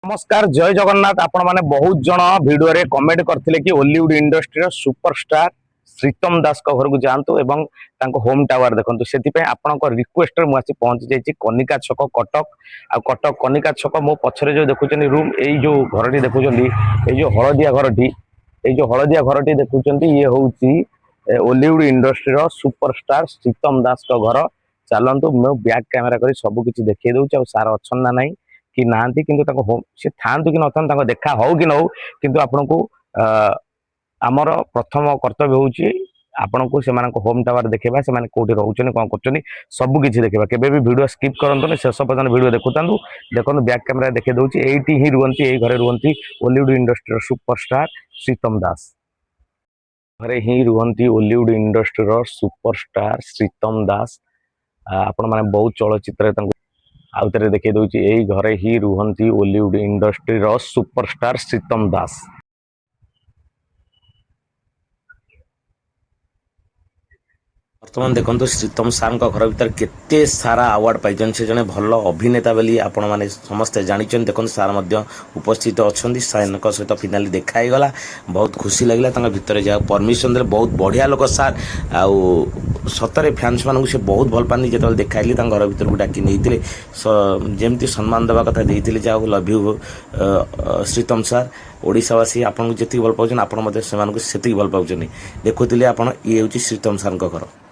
नमस्कार जय जगन्नाथ आपण माने बहुत जन वीडियो रे कमेंट करथिले कि हॉलीवुड इंडस्ट्री रो सुपरस्टार श्रीतम दास को घर को जानतु एवं तांको होम टावर देखंतु सेति पे आपण को रिक्वेस्ट रे मु आसी पहुंच जाई छी कनिका छक कटक आ कटक कनिका छक मो पछरे जो देखुचनी रूम एई जो घरटी देखुचंदी एई जो हळदिया घरटी एई जो हळदिया घरटी देखुचंदी ये होउची हॉलीवुड इंडस्ट्री रो सुपरस्टार श्रीतम दास को घर चलंतु मो बैक कैमरा करी सब किछि देखै दउछ आ सार अछन ना नाही कि नांती किंतु ताको होम से थांतु कि नथान ताको देखा हो कि न हो किंतु आपनको आमर प्रथम कर्तव्य होउची आपनको सेमानको होम टावर देखेबा सेमाने कोठी रहउचनी कोन करचनी सब किछि देखेबा केबे भी वीडियो स्किप करंतु शेष पर्यंत वीडियो देखुतांतु देखंतु बैक कैमरा देखे दउची एठी ही रुवंती एई घरे रुवंती हॉलीवुड इंडस्ट्री सुपरस्टार श्रीतम दास घरे ही रुवंती हॉलीवुड इंडस्ट्री सुपरस्टार श्रीतम दास आपण माने बहुत चलचित्र आउतरे देखै दउची एई घरे ही रुहंती हॉलीवुड इंडस्ट्री सुपरस्टार श्रीतम दास। बर्तमान देखो श्रीतम सार घर भर केते सारा अवार्ड पाई से जने भल अभिनेता बोली आपण मैंने समस्ते जानी देखो सार उपस्थित अच्छा सार सहित फिनाली देखाई गला बहुत खुशी लगे भितर जा परमिशन दे बहुत बढ़िया लोक सार आउ सतरे फैंस मानू से बहुत भल पानी जो देखाइली घर भर को डाकी नहीं जमती सम्मान देवा कथा देते जाओ लव यू श्रीतम सार ओडावासी आपको जी भल पाँच आप से भल पाँच देखुले आप ये हूँ श्रीतम सार घर।